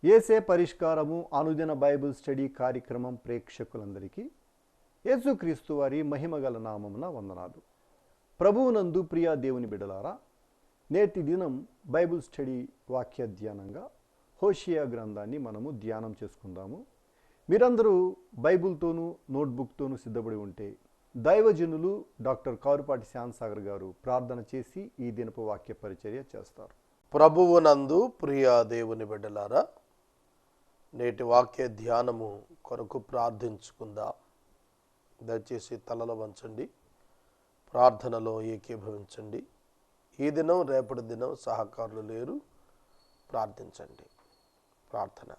యేసే పరిష్కారము అనుదిన Bible study కార్యక్రమం ప్రేక్షకులందరికీ యేసుక్రీస్తు వారి మహిమగల నామమున వందనాలు. ప్రభువునందు ప్రియ దేవుని బిడ్డలారా, నేటి దినం బైబిల్ స్టడీ వాక్య ధ్యానంగా హోషియా గ్రంథాన్ని మనము ధ్యానం చేసుకుందాము. మీరందరూ బైబిల్తోనూ నోట్బుక్తోనూ సిద్ధపడి ఉంటే దైవజనులు డాక్టర్ కారుపాటి శాంతసాగర్ గారు ప్రార్థన చేసి ఈ దినపు వాక్య పరిచర్య చేస్తారు. ప్రభువునందు ప్రియ దేవుని బిడ్డలారా, నేటి వాక్య ధ్యానము కొరకు ప్రార్థించుకుందాం. దయచేసి తలలో వంచండి, ప్రార్థనలో ఏకీభవించండి. ఈ దినం రేపటి దినం సహకారులు లేరు, ప్రార్థించండి. ప్రార్థన.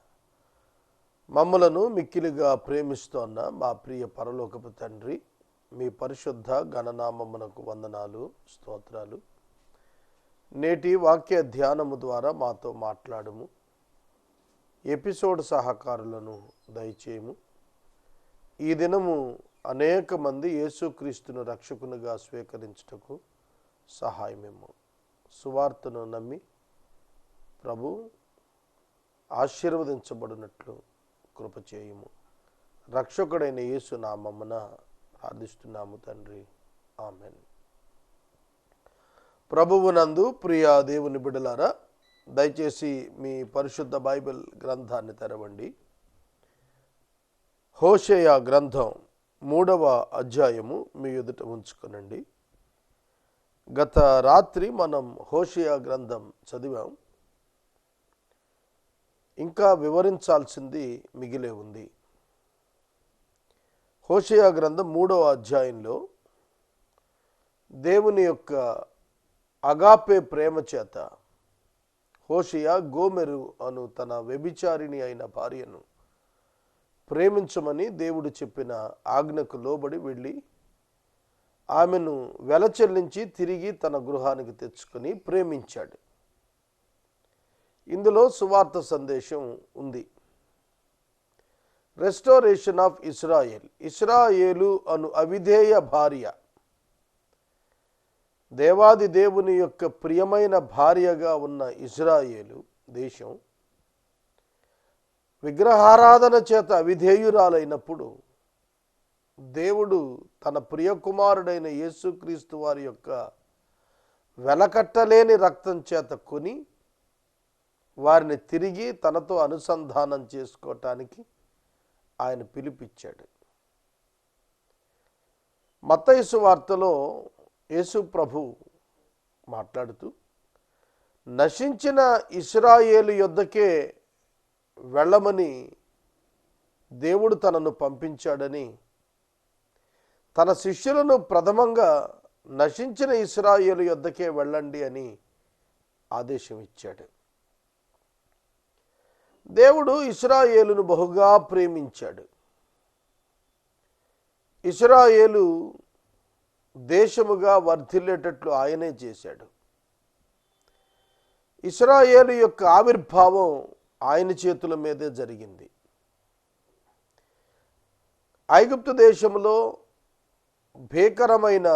మమ్మలను మిక్కిలిగా ప్రేమిస్తోన్న మా ప్రియ పరలోకపు తండ్రి, మీ పరిశుద్ధ గణనామమునకు వందనాలు, స్తోత్రాలు. నేటి వాక్య ధ్యానము ద్వారా మాతో మాట్లాడము. ఎపిసోడ్ సహకారులను దయచేయము. ఈ దినము అనేక మంది యేసుక్రీస్తును రక్షకునిగా స్వీకరించుటకు సహాయమేమో. సువార్తను నమ్మి ప్రభు ఆశీర్వదించబడినట్లు కృప చేయము. రక్షకుడైన యేసు నామమున ప్రార్థిస్తున్నాము తండ్రి, ఆమెన్. ప్రభువునందు ప్రియ దేవుని బిడ్డలారా, దయచేసి మీ పరిశుద్ధ బైబిల్ గ్రంథాన్ని తెరవండి. హోషేయ గ్రంథం 3వ అధ్యాయము మీ ఎదుట ఉంచుకొనండి. గత రాత్రి మనం హోషేయ గ్రంథం చదివాం. ఇంకా వివరించాల్సింది మిగిలే ఉంది. హోషేయ గ్రంథం 3వ అధ్యాయంలో దేవుని యొక్క అగాపే ప్రేమ చేత హోషేయ గోమెరు అను తన వ్యభిచారిణి అయిన భార్యను ప్రేమించమని దేవుడు చెప్పిన ఆజ్ఞకు లోబడి వెళ్ళి ఆమెను వెల చెల్లించి తిరిగి తన గృహానికి తెచ్చుకొని ప్రేమించాడు. ఇందులో సువార్త సందేశం ఉంది. Restoration of Israel. ఇస్రాయేలు అను అవిధేయ భార్య దేవాది దేవుని యొక్క ప్రియమైన భార్యగా ఉన్న ఇజ్రాయేలు దేశం విగ్రహారాధన చేత అవిధేయురాలైనప్పుడు దేవుడు తన ప్రియకుమారుడైన యేసుక్రీస్తు వారి యొక్క వెలకట్టలేని రక్తం చేత కొని వారిని తిరిగి తనతో అనుసంధానం చేసుకోవటానికి ఆయన పిలిపించాడు. మత్తయి సువార్తలో యేసు ప్రభు మాట్లాడుతూ నశించిన ఇశ్రాయేలు యొద్దకే వెళ్ళమని దేవుడు తనను పంపించాడని, తన శిష్యులను ప్రథమంగా నశించిన ఇశ్రాయేలు యొద్దకే వెళ్ళండి అని ఆదేశం ఇచ్చాడు. దేవుడు ఇశ్రాయేలును బహుగా ప్రేమించాడు. ఇశ్రాయేలు దేశముగా వర్ధిల్లేటట్లు ఆయనే చేశాడు. ఇశ్రాయేలు యొక్క ఆవిర్భావం ఆయన చేతుల మీదే జరిగింది. ఐగుప్తు దేశంలో భీకరమైన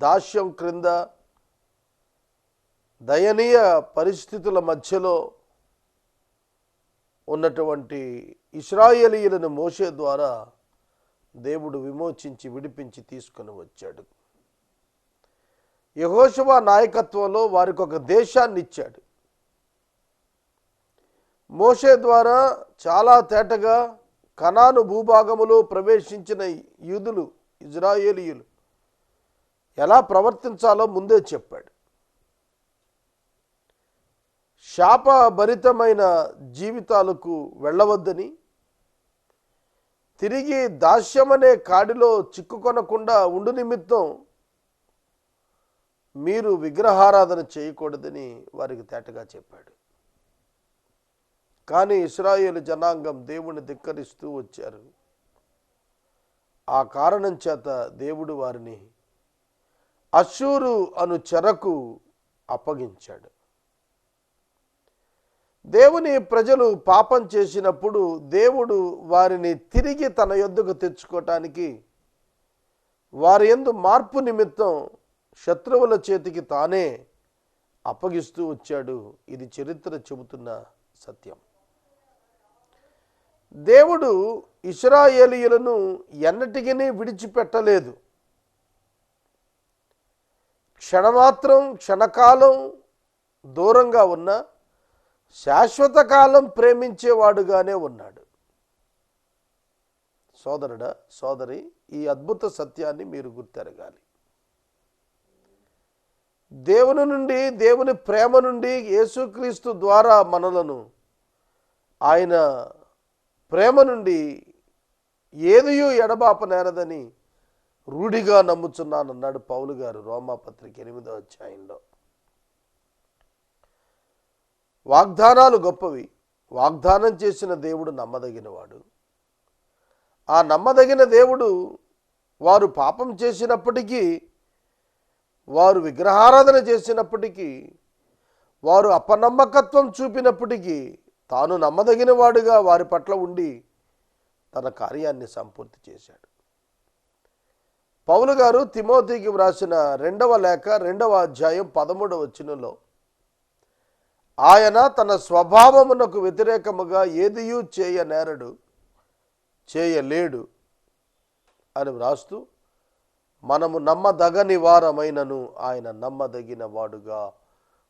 దాస్యం క్రింద దయనీయ పరిస్థితుల మధ్యలో ఉన్నటువంటి ఇశ్రాయేలీయులను మోషే ద్వారా దేవుడు విమోచించి విడిపించి తీసుకొని వచ్చాడు. యెహోషువ నాయకత్వంలో వారికి ఒక దేశాన్ని ఇచ్చాడు. మోషే ద్వారా చాలా తేటగా కనాను భూభాగములో ప్రవేశించిన యూదులు, ఇజ్రాయేలీయులు ఎలా ప్రవర్తించాలో ముందే చెప్పాడు. శాపభరితమైన జీవితాలకు వెళ్ళవద్దని, తిరిగి దాస్యమనే కాడిలో చిక్కుకొనకుండా ఉండు నిమిత్తం మీరు విగ్రహారాధన చేయకూడదని వారికి తేటగా చెప్పాడు. కానీ ఇశ్రాయేలు జనాంగం దేవుని ధిక్కరిస్తూ వచ్చారు. ఆ కారణం చేత దేవుడు వారిని అష్షూరు అను చెరకు అప్పగించాడు. దేవుని ప్రజలు పాపం చేసినప్పుడు దేవుడు వారిని తిరిగి తన యొద్దకు తెచ్చుకోవటానికి వారి యందు మార్పు నిమిత్తం శత్రువుల చేతికి తానే అప్పగిస్తూ వచ్చాడు. ఇది చరిత్ర చెబుతున్న సత్యం. దేవుడు ఇశ్రాయేలీయులను ఎన్నటికీ విడిచిపెట్టలేదు. క్షణమాత్రం, క్షణకాలం దూరంగా ఉన్న శాశ్వత కాలం ప్రేమించేవాడుగానే ఉన్నాడు. సోదరుడా, సోదరి, ఈ అద్భుత సత్యాన్ని మీరు గుర్తెరగాలి. దేవుని నుండి, దేవుని ప్రేమ నుండి యేసుక్రీస్తు ద్వారా మనలను, ఆయన ప్రేమ నుండి ఏదియూ ఎడబాపనేరదని రూఢిగా నమ్ముచున్నానన్నాడు పౌలు గారు రోమాపత్రిక 8వ అధ్యాయంలో. వాగ్దానాలు గొప్పవి. వాగ్దానం చేసిన దేవుడు నమ్మదగినవాడు. ఆ నమ్మదగిన దేవుడు వారు పాపం చేసినప్పటికీ, వారు విగ్రహారాధన చేసినప్పటికీ, వారు అపనమ్మకత్వం చూపినప్పటికీ తాను నమ్మదగిన వాడుగా వారి పట్ల ఉండి తన కార్యాన్ని సంపూర్తి చేశాడు. పౌలు గారు తిమోతికి వ్రాసిన 2వ లేఖ 2వ అధ్యాయం 13వ వచనంలో ఆయన తన స్వభావమునకు వ్యతిరేకముగా ఏదియూ చేయనేరడు, చేయలేడు అని వ్రాస్తూ, మనము నమ్మదగని వారమైనను ఆయన నమ్మదగిన వాడుగా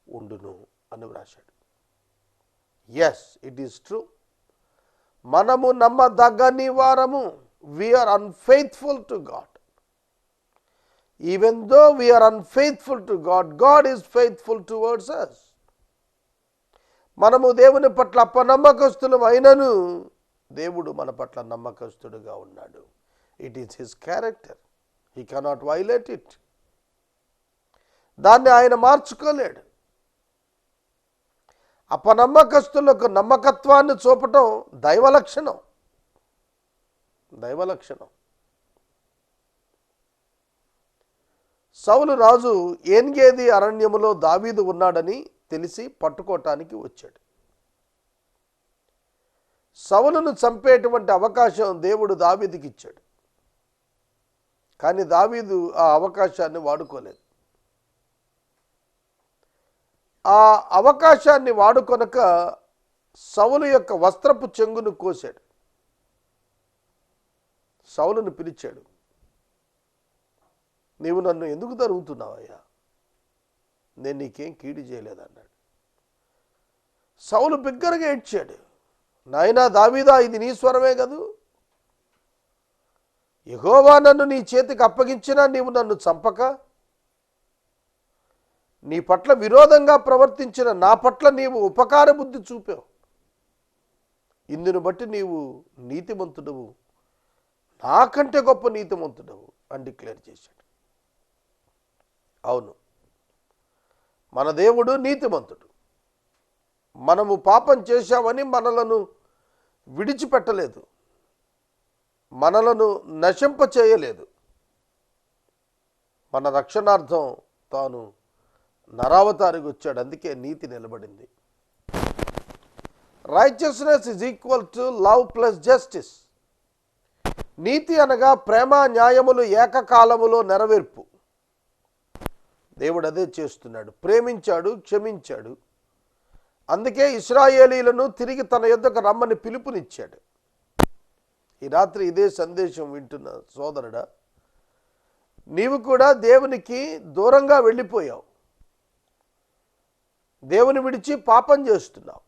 ఉండును అని వ్రాశాడు. Yes, it is true. మనము నమ్మదగని వారము. We are unfaithful to God. Even though we are unfaithful to God, God is faithful towards us. మనము దేవుని పట్ల అపనమ్మకస్తులం అయినను దేవుడు మన పట్ల నమ్మకస్తుడుగా ఉన్నాడు. It is his character. He cannot violate it. దాన్ని ఆయన మార్చుకోలేడు. అపనమ్మకస్తులకు నమ్మకత్వాన్ని చూపటం దైవలక్షణం. దైవలక్షణం. సౌలు రాజు ఏన్గేది అరణ్యములో దావీదు ఉన్నాడని తెలిసి పట్టుకోవటానికి వచ్చాడు. సౌలును చంపేటువంటి అవకాశం దేవుడు దావీదుకి ఇచ్చాడు. కానీ దావీదు ఆ అవకాశాన్ని వాడుకోలేదు. ఆ అవకాశాన్ని వాడుకొనక సౌలు యొక్క వస్త్రపు చెంగును కోశాడు. సౌలును పిలిచాడు. నీవు నన్ను ఎందుకు తరుగుతున్నావయ్యా? నేను నీకేం కీడు చేయలేదన్నాడు. సౌలు బిగ్గరగా ఏడ్చాడు. నాయనా దావీదా, ఇది నీ స్వరమే కదూ. యెహోవా నన్ను నీ చేతికి అప్పగించినా నీవు నన్ను చంపక, నీ పట్ల విరోధంగా ప్రవర్తించిన నా పట్ల నీవు ఉపకార బుద్ధి చూపావు. ఇందును బట్టి నీవు నీతిమంతుడవు, నాకంటే గొప్ప నీతిమంతుడవు అని డిక్లేర్ చేశాడు. అవును, మన దేవుడు నీతిమంతుడు. మనము పాపం చేశామని మనలను విడిచిపెట్టలేదు, మనలను నశింప చేయలేదు. మన రక్షణార్థం తాను నరావతారికి వచ్చాడు. అందుకే నీతి నిలబడింది. Righteousness is equal to love plus justice. నీతి అనగా ప్రేమ, న్యాయములు ఏకకాలములో నెరవేర్పు. దేవుడు అదే చేస్తున్నాడు. ప్రేమించాడు, క్షమించాడు. అందుకే ఇశ్రాయేలీలను తిరిగి తన యొద్దకు రమ్మని పిలుపునిచ్చాడు. ఈ రాత్రి ఇదే సందేశం వింటున్న సోదరుడా, నీవు కూడా దేవునికి దూరంగా వెళ్ళిపోయావు. దేవుని విడిచి పాపం చేస్తున్నావు.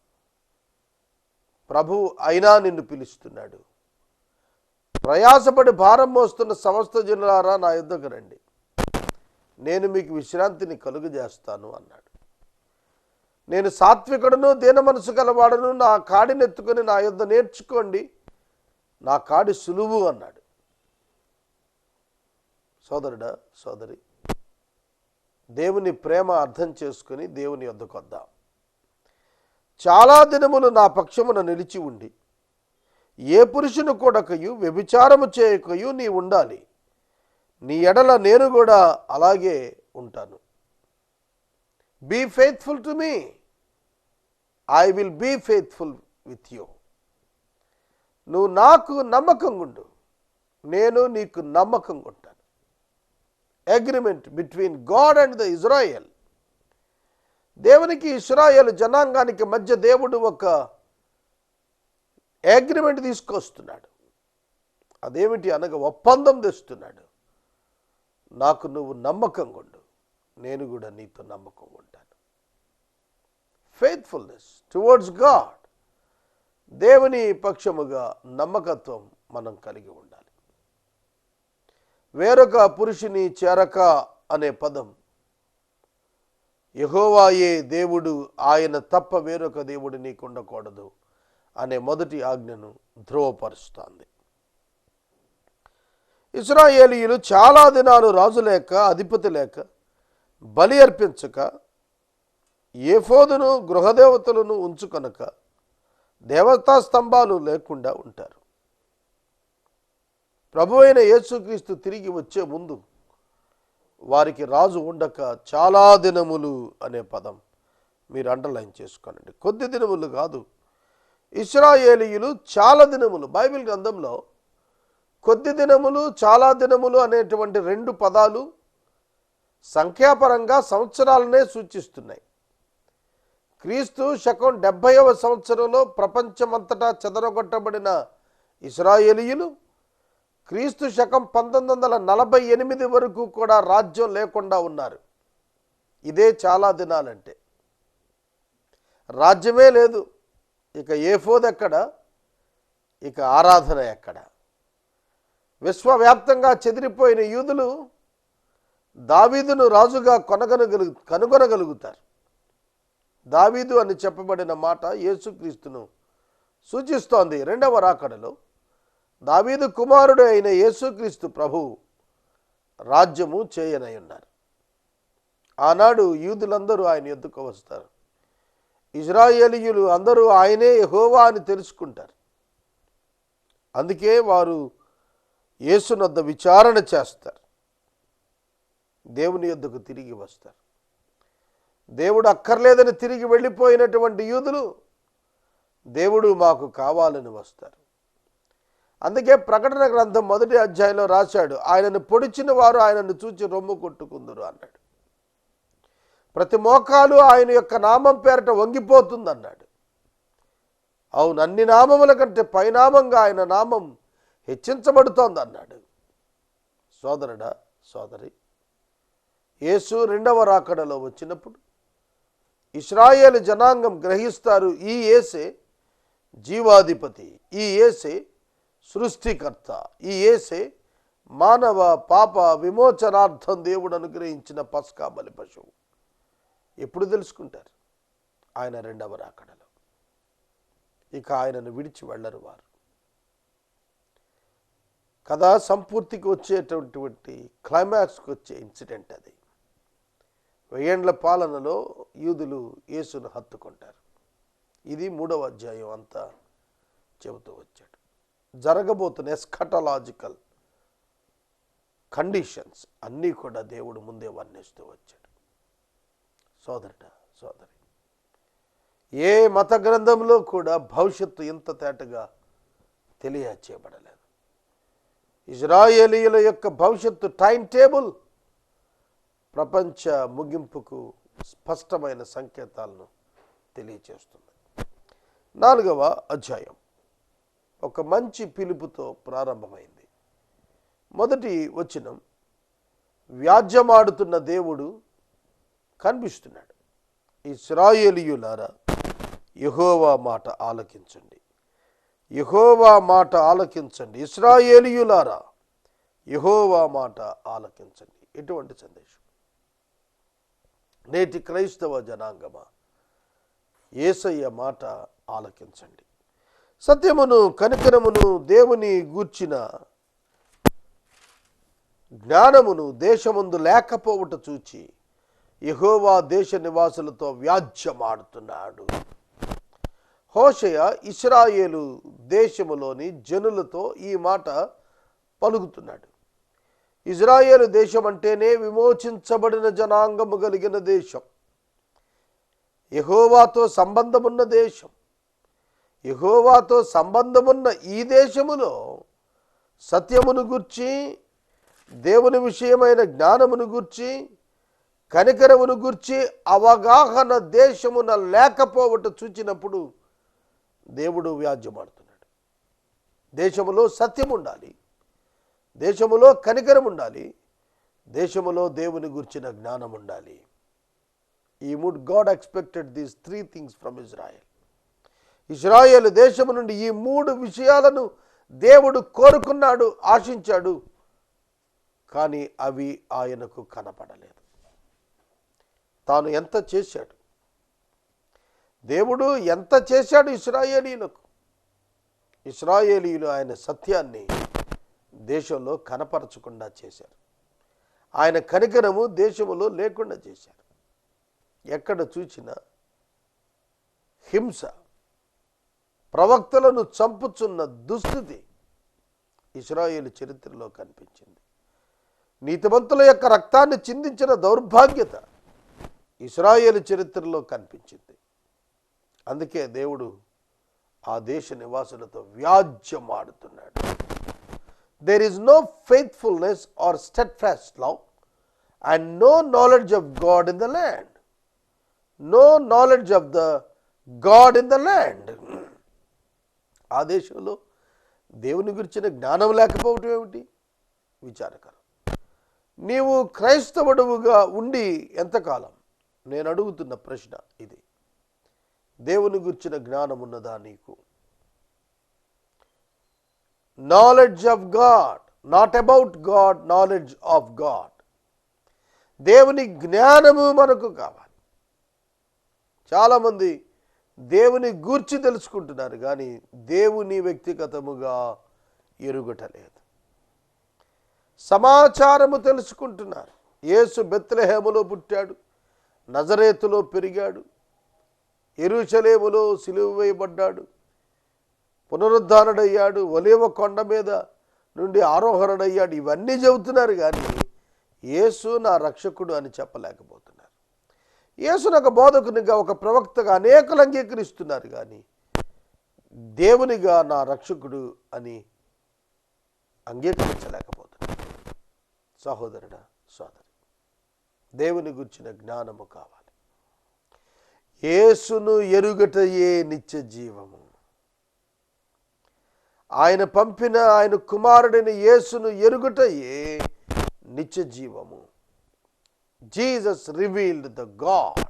ప్రభు అయినా నిన్ను పిలుస్తున్నాడు. ప్రయాసపడి భారం మోస్తున్న సమస్త జనులారా నా యొద్దకు రండి, నేను మీకు విశ్రాంతిని కలుగజేస్తాను అన్నాడు. నేను సాత్వికుడును, దీన మనసు గలవాడును, నా కాడినెత్తుకొని నా యొద్ద నేర్చుకోండి, నా కాడి సులువు అన్నాడు. సోదరుడా, సోదరి, దేవుని ప్రేమ అర్థం చేసుకుని దేవుని యొద్దకు వద్దాం. చాలా దినములు నా పక్షమున నిలిచి ఉండి ఏ పురుషుని కూడకయు వ్యభిచారము చేయకయు నీ ఉండాలి. నీ ఎడల నేను కూడా అలాగే ఉంటాను. Be faithful to me, I will be faithful with you. నువ్వు నాకు నమ్మకంగా ఉండు, నేను నీకు నమ్మకంగా ఉంటాను. Agreement between God and the Israel. దేవునికి ఇశ్రాయేలు జనాంగానికి మధ్య దేవుడు ఒక అగ్రిమెంట్ తీసుకొస్తున్నాడు. అదేమిటి అనగా ఒప్పందం తెస్తున్నాడు. నాకు నువ్వు నమ్మకంగా ఉండు, నేను కూడా నీతో నమ్మకంగా ఉంటాను. ఫెయిత్ఫుల్నెస్ టువర్డ్స్ గాడ్, దేవుని పక్షముగా నమ్మకత్వం మనం కలిగి ఉండాలి. వేరొక పురుషుని చేరక అనే పదం యెహోవాయే దేవుడు, ఆయన తప్ప వేరొక దేవుడు నీకు ఉండకూడదు అనే మొదటి ఆజ్ఞను ధృవపరుస్తోంది. ఇశ్రాయేలీయులు చాలా దినాలు రాజు లేక అధిపతి లేక బలి అర్పించక ఏఫోదును గృహదేవతలను ఉంచుకొనక దేవతా స్తంభాలు లేకుండా ఉంటారు. ప్రభు అయిన యేసుక్రీస్తు తిరిగి వచ్చే ముందు వారికి రాజు ఉండక చాలా దినములు అనే పదం మీరు అండర్లైన్ చేసుకోనండి. కొద్ది దినములు కాదు, ఇశ్రాయేలీయులు చాలా దినములు. బైబిల్ గ్రంథంలో కొద్ది దినములు చాలా దినములు అనేటువంటి రెండు పదాలు సంఖ్యాపరంగా సంవత్సరాలనే సూచిస్తున్నాయి. క్రీస్తు శకం 70వ సంవత్సరంలో ప్రపంచమంతటా చెదరగొట్టబడిన ఇశ్రాయేలీయులు క్రీస్తు శకం 1948 వరకు కూడా రాజ్యం లేకుండా ఉన్నారు. ఇదే చాలా దినాలంటే. రాజ్యమే లేదు, ఇక ఏఫోద్ ఎక్కడ, ఇక ఆరాధన ఎక్కడ? విశ్వవ్యాప్తంగా చెదిరిపోయిన యూదులు దావీదును రాజుగా కనుగొనగలుగుతారు. దావీదు అని చెప్పబడిన మాట యేసుక్రీస్తును సూచిస్తోంది. రెండవ రాకడలో దావీదు కుమారుడు అయిన యేసుక్రీస్తు ప్రభువు రాజ్యము చేయనై ఉన్నారు. ఆనాడు యూదులందరూ ఆయన యొద్దకు వస్తారు. ఇశ్రాయేలీయులు అందరూ ఆయనే యెహోవా అని తెలుసుకుంటారు. అందుకే వారు యేసునొద్ద విచారణ చేస్తారు, దేవుని యొద్దకు తిరిగి వస్తారు. దేవుడు అక్కర్లేదని తిరిగి వెళ్ళిపోయినటువంటి యూదులు దేవుడు మాకు కావాలని వస్తారు. అందుకే ప్రకటన గ్రంథం 1వ అధ్యాయంలో రాశాడు, ఆయనను పొడిచిన వారు ఆయనను చూచి రొమ్ము కొట్టుకుందురు అన్నాడు. ప్రతి మోకాలు ఆయన యొక్క నామం పేరట వంగిపోతుంది అన్నాడు. అవును, అన్ని నామముల కంటే పైనామంగా ఆయన నామం హెచ్చించబడుతోంది అన్నాడు. సోదరుడా, సోదరి, యేసు రెండవ రాకడలో వచ్చినప్పుడు ఇశ్రాయేలు జనాంగం గ్రహిస్తారు, ఈ యేసే జీవాధిపతి, ఈ యేసే సృష్టికర్త, ఈ యేసే మానవ పాప విమోచనార్థం దేవుడు అనుగ్రహించిన పస్కా బలి పశువు. ఎప్పుడు తెలుసుకుంటారు? ఆయన రెండవ రాకడలో. ఇక ఆయనను విడిచి వెళ్ళరు వారు. కథ సంపూర్తికి వచ్చేటటువంటి క్లైమాక్స్కి వచ్చే ఇన్సిడెంట్ అది. 1000 ఏండ్ల పాలనలో యూదులు యేసును హత్తుకుంటారు. ఇది 3వ అధ్యాయం అంతా చెబుతూ వచ్చాడు. జరగబోతున్న ఎస్కటలాజికల్ కండిషన్స్ అన్నీ కూడా దేవుడు ముందే వర్ణిస్తూ వచ్చాడు. సోదరుడా, సోదరి, ఏ మత గ్రంథంలో కూడా భవిష్యత్తు ఇంత తేటగా తెలియచేయబడలేదు. ఇశ్రాయేలీయుల యొక్క భవిష్యత్తు టైం టేబుల్ ప్రపంచ ముగింపుకు స్పష్టమైన సంకేతాలను తెలియచేస్తుంది. 4వ అధ్యాయం ఒక మంచి పిలుపుతో ప్రారంభమైంది. మొదటి వచనం, వ్యాజ్యమాడుతున్న దేవుడు కనిపిస్తున్నాడు. ఇశ్రాయేలీయులారా, యెహోవా మాట ఆలకించండి, యెహోవా మాట ఆలకించండి. ఇశ్రాయేలీయులారా, యెహోవా మాట ఆలకించండి. ఎటువంటి సందేశం! నేటి క్రైస్తవ జనాంగమా, యేసయ్య మాట ఆలకించండి. సత్యమును కనికరమును దేవుని గూర్చిన జ్ఞానమును దేశమందు లేకపోవుట చూచి యెహోవా దేశ నివాసులతో వ్యాజ్యమాడుతున్నాడు. హోషేయ ఇశ్రాయేలు దేశములోని జనులతో ఈ మాట పలుకుతున్నాడు. ఇజ్రాయేలు దేశం అంటేనే విమోచించబడిన జనాంగము కలిగిన దేశం, యెహోవాతో సంబంధమున్న దేశం. యెహోవాతో సంబంధమున్న ఈ దేశములో సత్యమును గూర్చి, దేవుని విషయమైన జ్ఞానమును గూర్చి, కనికరమును గూర్చి అవగాహన దేశమున లేకపోవట చూచినప్పుడు దేవుడు వ్యాజ్యమాడుతున్నాడు. దేశములో సత్యం ఉండాలి, దేశములో కనికరం ఉండాలి, దేశములో దేవుని గురించిన జ్ఞానం ఉండాలి. God expected these 3 things from Israel. ఇశ్రాయేలు దేశము నుండి ఈ 3 విషయాలను దేవుడు కోరుకున్నాడు, ఆశించాడు. కానీ అవి ఆయనకు కనపడలేదు. తాను ఎంత చేశాడు, దేవుడు ఎంత చేశాడు ఇశ్రాయేలీయులకు. ఇశ్రాయేలీయులు ఆయన సత్యాన్ని దేశంలో కనపరచకుండా చేశారు. ఆయన కనికరము దేశములో లేకుండా చేశారు. ఎక్కడ చూసినా హింస, ప్రవక్తలను చంపుచున్న దుస్థితి ఇశ్రాయేలు చరిత్రలో కనిపించింది. నీతిమంతుల యొక్క రక్తాన్ని చిందించిన దౌర్భాగ్యత ఇశ్రాయేలు చరిత్రలో కనిపించింది. అందుకే దేవుడు ఆ దేశ నివాసులతో వ్యాజ్యం ఆడుతున్నాడు. There is no faithfulness or steadfast love and no knowledge of God in the land. No knowledge of the God in the land. ఆ దేశంలో దేవుని గురించిన జ్ఞానం లేకపోవటం ఏమిటి? విచారకరం. నీవు క్రైస్తవుడుగా ఉండి ఎంతకాలం? నేను అడుగుతున్న ప్రశ్న ఇది. దేవుని గురించిన జ్ఞానం ఉన్నదా నీకు? Knowledge of God, not about God, knowledge of God. దేవుని జ్ఞానము మనకు కావాలి. చాలామంది దేవుని గూర్చి తెలుసుకుంటున్నారు కానీ దేవుని వ్యక్తిగతముగా ఎరుగటలేదు. సమాచారము తెలుసుకుంటున్నారు. యేసు బెత్లెహేములో పుట్టాడు, నజరేతులో పెరిగాడు, యెరూషలేములో సిలువ వేయబడ్డాడు, పునరుద్ధానుడయ్యాడు, ఒలీవ కొండ మీద నుండి ఆరోహణుడయ్యాడు. ఇవన్నీ చెబుతున్నారు కానీ యేసు నా రక్షకుడు అని చెప్పలేకపోతున్నారు. యేసును ఒక బోధకునిగా, ఒక ప్రవక్తగా అనేకలు అంగీకరిస్తున్నారు కానీ దేవునిగా నా రక్షకుడు అని అంగీకరించలేకపోతున్నారు. సహోదరుడా, సోదరి, దేవుని గురించిన జ్ఞానము కావాలి. యేసును ఎరుగటయే నిత్య జీవము. ఆయన పంపిన ఆయన కుమారుడైన యేసును ఎరుగటయే నిత్య జీవము. Jesus revealed the God.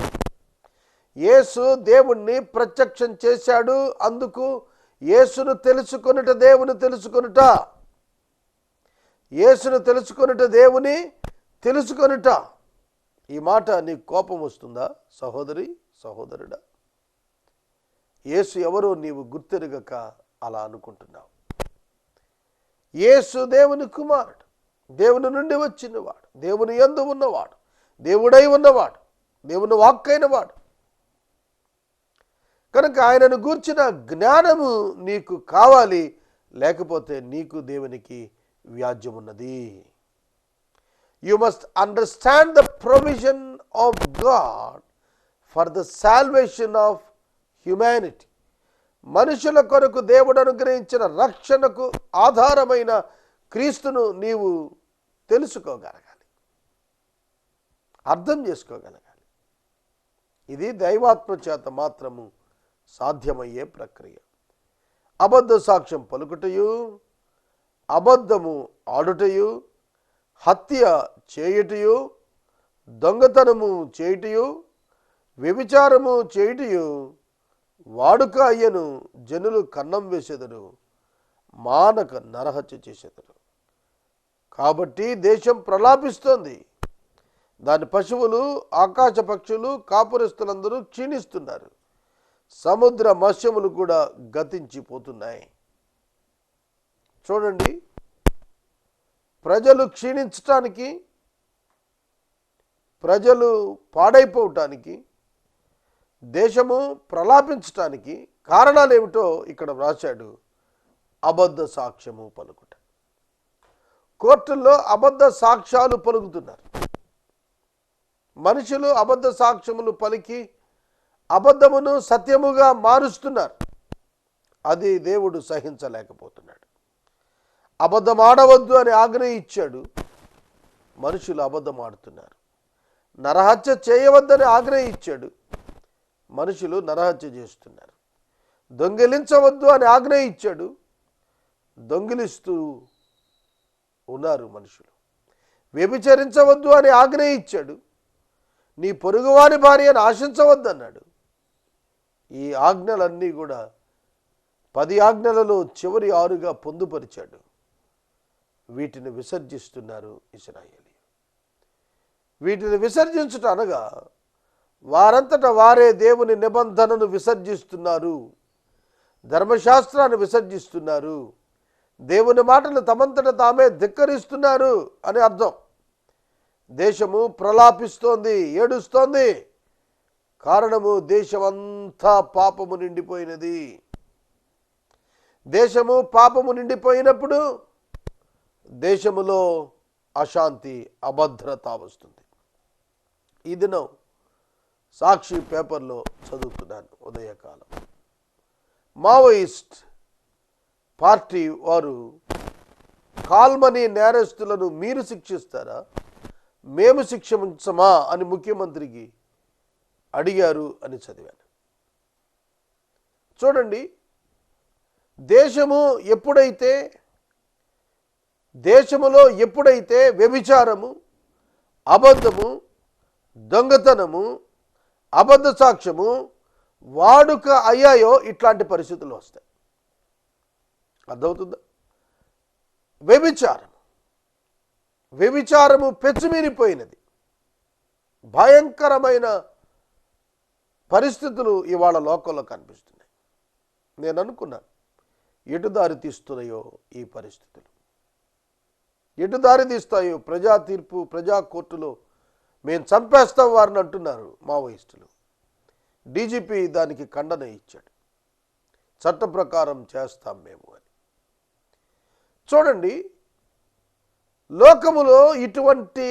యేసు దేవుణ్ణి ప్రత్యక్షం చేశాడు. అందుకు యేసును తెలుసుకొనుట దేవుని తెలుసుకొనుట. యేసును తెలుసుకొనుట దేవుని తెలుసుకొనుట. ఈ మాట నీకు కోపం వస్తుందా సహోదరి, సహోదరుడా? యేసు ఎవరో నీవు గుర్తెరగక అలా అనుకుంటున్నావు. యేసు దేవుని కుమారుడు, దేవుని నుండి వచ్చినవాడు, దేవుని యందు ఉన్నవాడు, దేవుడై ఉన్నవాడు, దేవుని వాక్కైన వాడు. కనుక ఆయనను గూర్చిన జ్ఞానము నీకు కావాలి, లేకపోతే నీకు దేవునికి వ్యాజ్యం ఉన్నది. You must understand the provision of God for the salvation of humanity. మనుషుల కొరకు దేవుడు అనుగ్రహించిన రక్షణకు ఆధారమైన క్రీస్తును నీవు తెలుసుకోగలగాలి, అర్థం చేసుకోగలగాలి. ఇది దైవాత్మ చేత మాత్రము సాధ్యమయ్యే ప్రక్రియ. అబద్ధ సాక్ష్యం పలుకుటయు, అబద్ధము ఆడుటయు, హత్య చేయుటయు, దొంగతనము చేయుటయు, వ్యభిచారము చేయుటయు వాడుక అయ్యను. జనులు కన్నం వేసెదరు, మానక నరహత్య చేసేదరు. కాబట్టి దేశం ప్రలాపిస్తోంది. దాని పశువులు, ఆకాశ పక్షులు, కాపురస్తులందరూ క్షీణిస్తున్నారు. సముద్ర మత్స్యములు కూడా గతించిపోతున్నాయి. చూడండి, ప్రజలు క్షీణించటానికి, ప్రజలు పాడైపోవటానికి, దేశము ప్రలాపించటానికి కారణాలు ఏమిటో ఇక్కడ వ్రాశాడు. అబద్ధ సాక్ష్యము పలుకుట. కోర్టుల్లో అబద్ధ సాక్ష్యాలు పలుకుతున్నారు. మనుషులు అబద్ధ సాక్ష్యములు పలికి అబద్ధమును సత్యముగా మారుస్తున్నారు. అది దేవుడు సహించలేకపోతున్నాడు. అబద్ధం ఆడవద్దు అని ఆజ్ఞ ఇచ్చాడు, మనుషులు అబద్ధం ఆడుతున్నారు. నరహత్య చేయవద్దని ఆజ్ఞ ఇచ్చాడు, మనుషులు నరహత్య చేస్తున్నారు. దొంగిలించవద్దు అని ఆజ్ఞ ఇచ్చాడు, దొంగిలిస్తూ ఉన్నారు మనుషులు. వ్యభిచరించవద్దు అని ఆజ్ఞ ఇచ్చాడు. నీ పొరుగువాని భార్యను ఆశించవద్దన్నాడు. ఈ ఆజ్ఞలన్నీ కూడా 10 ఆజ్ఞలలో చివరి 6గా పొందుపరిచాడు. వీటిని విసర్జిస్తున్నారు ఇశ్రాయేలీయులు. వీటిని విసర్జించుట అనగా వారంతట వారే దేవుని నిబంధనను విసర్జిస్తున్నారు, ధర్మశాస్త్రాన్ని విసర్జిస్తున్నారు, దేవుని మాటలు తమంతట తామే ధిక్కరిస్తున్నారు అని అర్థం. దేశము ప్రలాపిస్తోంది, ఏడుస్తోంది. కారణము దేశమంతా పాపము నిండిపోయినది. దేశము పాపము నిండిపోయినప్పుడు దేశములో అశాంతి, అభద్రత వస్తుంది. ఈ దినం సాక్షి పేపర్లో చదువుతున్నాను ఉదయకాలం. మావోయిస్ట్ పార్టీ వారు కాల్మనీ నేరస్తులను మీరు శిక్షిస్తారా, మేము శిక్షించమా అని ముఖ్యమంత్రికి అడిగారు అని చదివాను. చూడండి, దేశములో ఎప్పుడైతే వ్యభిచారము, అబద్ధము, దొంగతనము, అబద్ధ సాక్ష్యము వాడుక అయ్యాయో ఇట్లాంటి పరిస్థితులు వస్తాయి. అర్థమవుతుందా? వ్యభిచారము పెచ్చుమీరిపోయినది. భయంకరమైన పరిస్థితులు ఇవాళ లోకంలో కనిపిస్తున్నాయి. నేను అనుకున్నాను, ఎటు దారి తీస్తున్నాయో ఈ పరిస్థితులు, ఎటు దారి తీస్తాయో. ప్రజా తీర్పు, ప్రజా కోర్టులో మేము చంపేస్తాం వారిని అంటున్నారు మావోయిస్టులు. డీజీపీ దానికి ఖండన ఇచ్చాడు. చట్ట ప్రకారం చేస్తాం మేము అని. చూడండి, లోకములో ఇటువంటి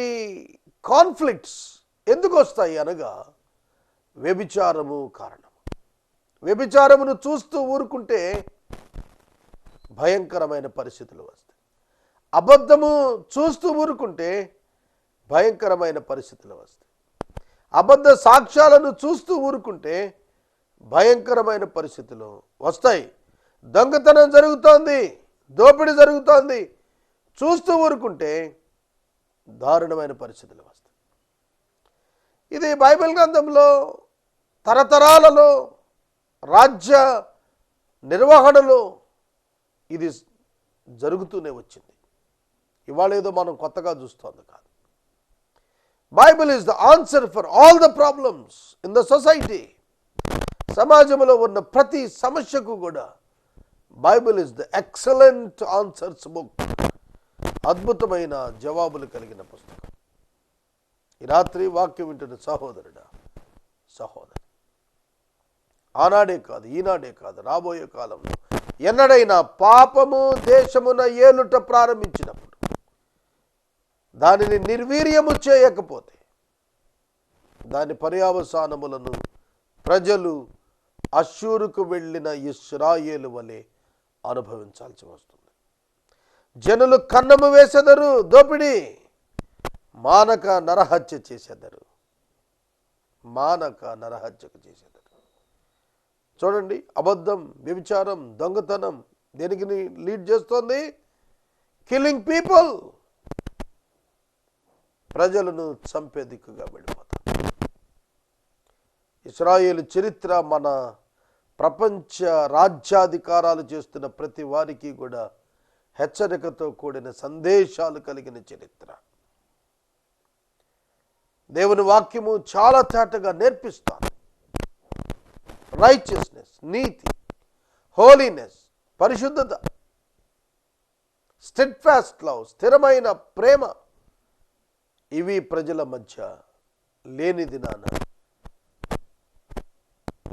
కాన్ఫ్లిక్ట్స్ ఎందుకు వస్తాయి అనగా వ్యభిచారము కారణం. వ్యభిచారమును చూస్తూ ఊరుకుంటే భయంకరమైన పరిస్థితులు వస్తాయి. అబద్ధము చూస్తూ ఊరుకుంటే భయంకరమైన పరిస్థితులు వస్తాయి. అబద్ధ సాక్ష్యాలను చూస్తూ ఊరుకుంటే భయంకరమైన పరిస్థితులు వస్తాయి. దొంగతనం జరుగుతోంది, దోపిడీ జరుగుతోంది, చూస్తూ ఊరుకుంటే దారుణమైన పరిస్థితులు వస్తాయి. ఇది బైబిల్ గ్రంథంలో తరతరాలలో రాజ్య నిర్వహణలో ఇది జరుగుతూనే వచ్చింది. ఇవాళ ఏదో మనం కొత్తగా చూస్తోంది కాదు. Bible is the answer for all the problems in the society. సమాజంలో ఉన్న ప్రతి సమస్యకు కూడా Bible is the excellent answers book. అద్భుతమైన జవాబులు కలిగిన పుస్తకం. ఈ రాత్రి వాక్యం వింటున్న సహోదరుడా, సహోదరి, ఆనాడే కాదు, ఈనాడే కాదు, రాబోయే కాలంలో ఎన్నడైనా పాపము దేశమున ఏలుట ప్రారంభించినప్పుడు, దానిని నిర్వీర్యము చేయకపోతే దాని పర్యావసానములను ప్రజలు అష్షూరుకు వెళ్ళిన ఇశ్రాయేలు వలె అనుభవించాల్సి వస్తుంది. జనులు కన్నము వేసెదరు, దోపిడీ మానక నరహత్య చేసేదరు, చూడండి, అబద్ధం, వ్యభిచారం, దొంగతనం దేనికి లీడ్ చేస్తోంది? Killing people. ప్రజలను చంపే దిక్కుగా వెళ్ళిపోతారు. ఇశ్రాయేలు చరిత్ర మన ప్రపంచ రాజ్యాధికారాలు చేస్తున్న ప్రతి వారికి కూడా హెచ్చరికతో కూడిన సందేశాలు కలిగిన చరిత్ర. దేవుని వాక్యము చాలా తేటగా నేర్పిస్తాను. రైచియస్నెస్, నీతి, హోలీనెస్, పరిశుద్ధత, స్టెడ్ఫాస్ట్ లవ్, స్థిరమైన ప్రేమ, ఇవి ప్రజల మధ్య లేని దినాన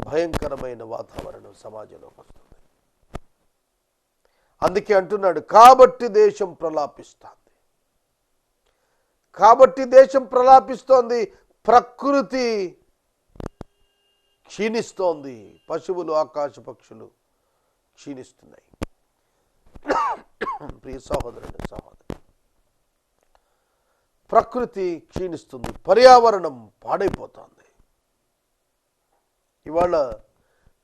భయంకరమైన వాతావరణం సమాజంలోకి వస్తుంది. అందుకే అంటున్నాడు, కాబట్టి దేశం ప్రలాపిస్తోంది, ప్రకృతి క్షీణిస్తోంది, పశువులు, ఆకాశ పక్షులు క్షీణిస్తున్నాయి. ప్రియ సహోదరుని, సహోదరి, ప్రకృతి క్షీణిస్తుంది, పర్యావరణం పాడైపోతుంది. ఇవాళ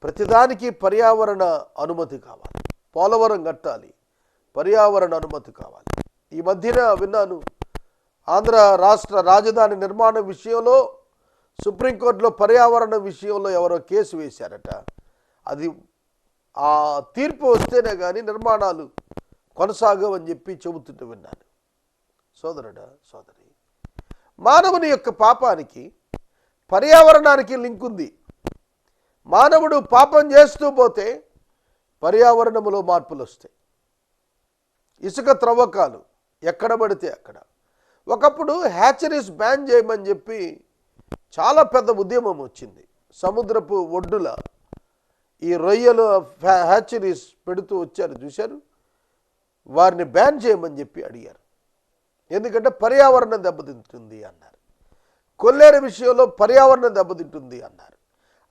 ప్రతిదానికి పర్యావరణ అనుమతి కావాలి. పోలవరం కట్టాలి, పర్యావరణ అనుమతి కావాలి. ఈ మధ్యన విన్నాను, ఆంధ్ర రాష్ట్ర రాజధాని నిర్మాణం విషయంలో సుప్రీంకోర్టులో పర్యావరణ విషయంలో ఎవరో కేసు వేశారట. అది ఆ తీర్పు వస్తేనే కానీ నిర్మాణాలు కొనసాగవని చెప్పి చెబుతుంటూ విన్నాను. సోదరుడా, సోదరి, మానవుని యొక్క పాపానికి పర్యావరణానికి లింక్ ఉంది. మానవుడు పాపం చేస్తూ పోతే పర్యావరణములో మార్పులు వస్తాయి. ఇసుక త్రవ్వకాలు ఎక్కడ పడితే అక్కడ. ఒకప్పుడు హ్యాచరీస్ బ్యాన్ చేయమని చెప్పి చాలా పెద్ద ఉద్యమం వచ్చింది. సముద్రపు ఒడ్డుల ఈ రొయ్యలు హ్యాచరీస్ పెడుతూ వచ్చారు, చూశారు. వారిని బ్యాన్ చేయమని చెప్పి అడిగారు. ఎందుకంటే పర్యావరణం దెబ్బతింటుంది అన్నారు. కొల్లేరు విషయంలో పర్యావరణం దెబ్బతింటుంది అన్నారు.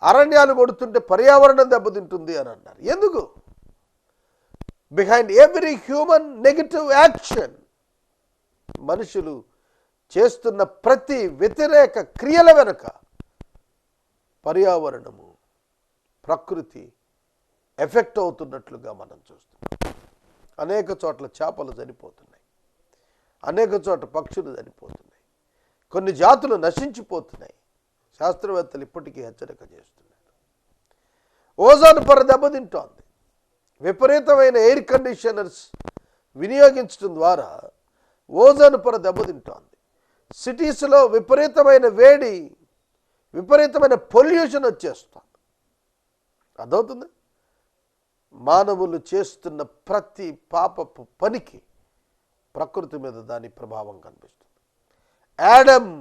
అరణ్యాలు కొడుతుంటే పర్యావరణం దెబ్బతింటుంది అని అన్నారు. ఎందుకు? Behind every human negative action, మనుషులు చేస్తున్న ప్రతి వ్యతిరేక క్రియల వెనుక పర్యావరణము, ప్రకృతి ఎఫెక్ట్ అవుతున్నట్లుగా మనం చూస్తున్నాం. అనేక చోట్ల చేపలు చనిపోతున్నాయి, అనేక చోట్ల పక్షులు చనిపోతున్నాయి, కొన్ని జాతులు నశించిపోతున్నాయి. శాస్త్రవేత్తలు ఇప్పటికీ హెచ్చరిక చేస్తున్నారు. ఓజోన్ పొర దెబ్బతింటోంది. విపరీతమైన ఎయిర్ కండిషనర్స్ వినియోగించడం ద్వారా ఓజోన్ పొర దెబ్బతింటోంది. సిటీస్లో విపరీతమైన వేడి, విపరీతమైన పొల్యూషన్ వచ్చేస్తుంది. అర్థమవుతుంది? మానవులు చేస్తున్న ప్రతి పాపపు పనికి ప్రకృతి మీద దాని ప్రభావం కనిపిస్తుంది. యాడమ్,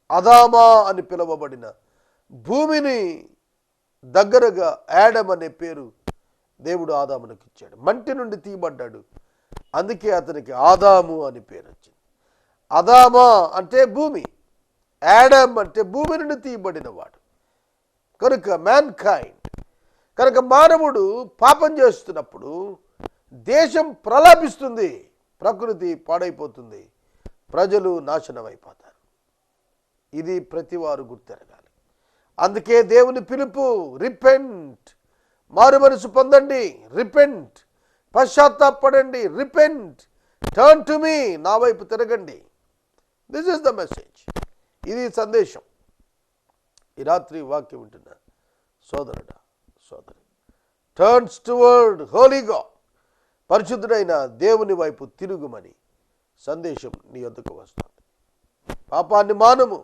అదామా అని పిలువబడిన భూమిని దగ్గరగా యాడమ్ అనే పేరు దేవుడు ఆదామునికి ఇచ్చాడు. మంటి నుండి తీయబడ్డాడు, అందుకే అతనికి ఆదాము అని పేరు వచ్చింది. అదామా అంటే భూమి, యాడమ్ అంటే భూమి నుండి తీయబడిన వాడు. కనుక మ్యాన్ కైండ్, కనుక మానవుడు పాపం చేస్తున్నప్పుడు దేశం ప్రలాపిస్తుంది, ప్రకృతి పాడైపోతుంది, ప్రజలు నాశనం అయిపోతారు. ఇది ప్రతివారు గుర్తెరగాలి. అందుకే దేవుని పిలుపు, రిపెంట్, మారు మనసు పొందండి, repent, పశ్చాత్తాపడండి, repent, turn to me, నా వైపు తిరగండి. This is the message. ఇది సందేశం. ఈ రాత్రి వాక్యం వింటున్న సోదరుడా, సోదరి, టర్న్స్ టువర్డ్ హోలీ గాడ్, పరిశుద్ధుడైన దేవుని వైపు తిరుగుమని సందేశం నీ వద్దకు వస్తుంది. పాపాన్ని మానము,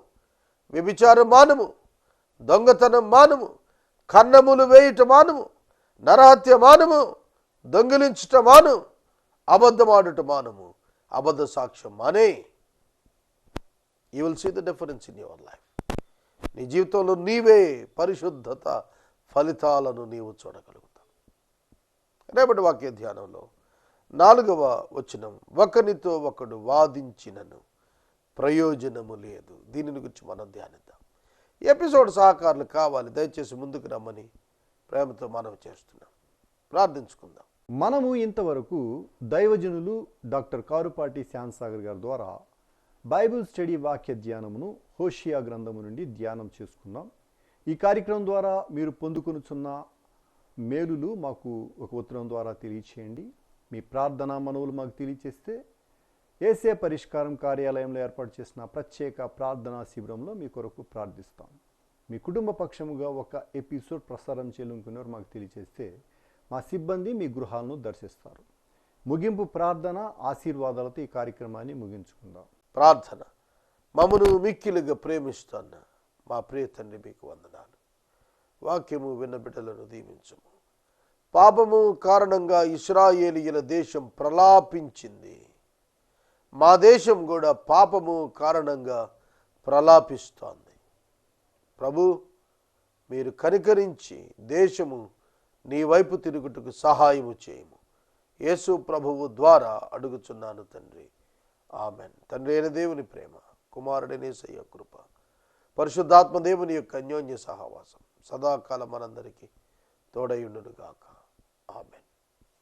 వ్యభిచారం మానము, దొంగతనం మానము, కన్నములు వేయుట మానము, నరహత్య మానము, దొంగిలించుట మాను, అబద్ధమాడుట మానము, అబద్ధ సాక్ష్యం మానే. You will see the difference in your life. నీ జీవితంలో నీవే పరిశుద్ధత ఫలితాలను నీవు చూడగలుగుతావు. రేపటి వాక్య ధ్యానంలో 4వ వచనం, ఒకనితో ఒకడు వాదించినను ప్రయోజనము లేదు. దీనిని గురించి మనం ధ్యానిద్దాం. ఈ ఎపిసోడ్ సహకారులు కావాలి, దయచేసి ముందుకు రమ్మని ప్రేమతో మనం చేస్తున్నాం. ప్రార్థించుకుందాం. మనము ఇంతవరకు దైవజనులు డాక్టర్ కారుపాటి శ్యామ్సాగర్ గారి ద్వారా బైబిల్ స్టడీ వాక్య ధ్యానమును హోషియా గ్రంథము నుండి ధ్యానం చేసుకున్నాం. ఈ కార్యక్రమం ద్వారా మీరు పొందుకొనుచున్న మేలులు మాకు ఒక ఉత్తరం ద్వారా తెలియచేయండి. మీ ప్రార్థనా మనవులు మాకు తెలియచేస్తే ఏసే పరిష్కారం కార్యాలయంలో ఏర్పాటు చేసిన ప్రత్యేక ప్రార్థనా శిబిరంలో మీ కొరకు ప్రార్థిస్తాం. మీ కుటుంబ పక్షముగా ఒక ఎపిసోడ్ ప్రసారం చేయాలనుకునేవారు మాకు తెలియచేస్తే మా సిబ్బంది మీ గృహాలను దర్శిస్తారు. ముగింపు ప్రార్థన ఆశీర్వాదాలతో ఈ కార్యక్రమాన్ని ముగించుకుందాం. ప్రార్థన. మమ్మను మిక్కిలుగా ప్రేమిస్తున్న మా ప్రియ తండ్రి, మీకు వందనాలు. వాక్యము విన్న బిడ్డలను దీవించము. పాపము కారణంగా ఇశ్రాయేలీయుల దేశం ప్రలాపించింది. మా దేశం కూడా పాపము కారణంగా ప్రలాపిస్తోంది. ప్రభు, మీరు కనికరించి దేశము నీ వైపు తిరుగుటకు సహాయము చేయము. యేసు ప్రభువు ద్వారా అడుగుచున్నాను తండ్రి, ఆమెన్. తండ్రి అయిన దేవుని ప్రేమ, కుమారుడైన యేసయ్య కృప, పరిశుద్ధాత్మ దేవుని యొక్క అన్యోన్య సహవాసం సదాకాలం మనందరికీ తోడయుండును గాక. ఆమెన్.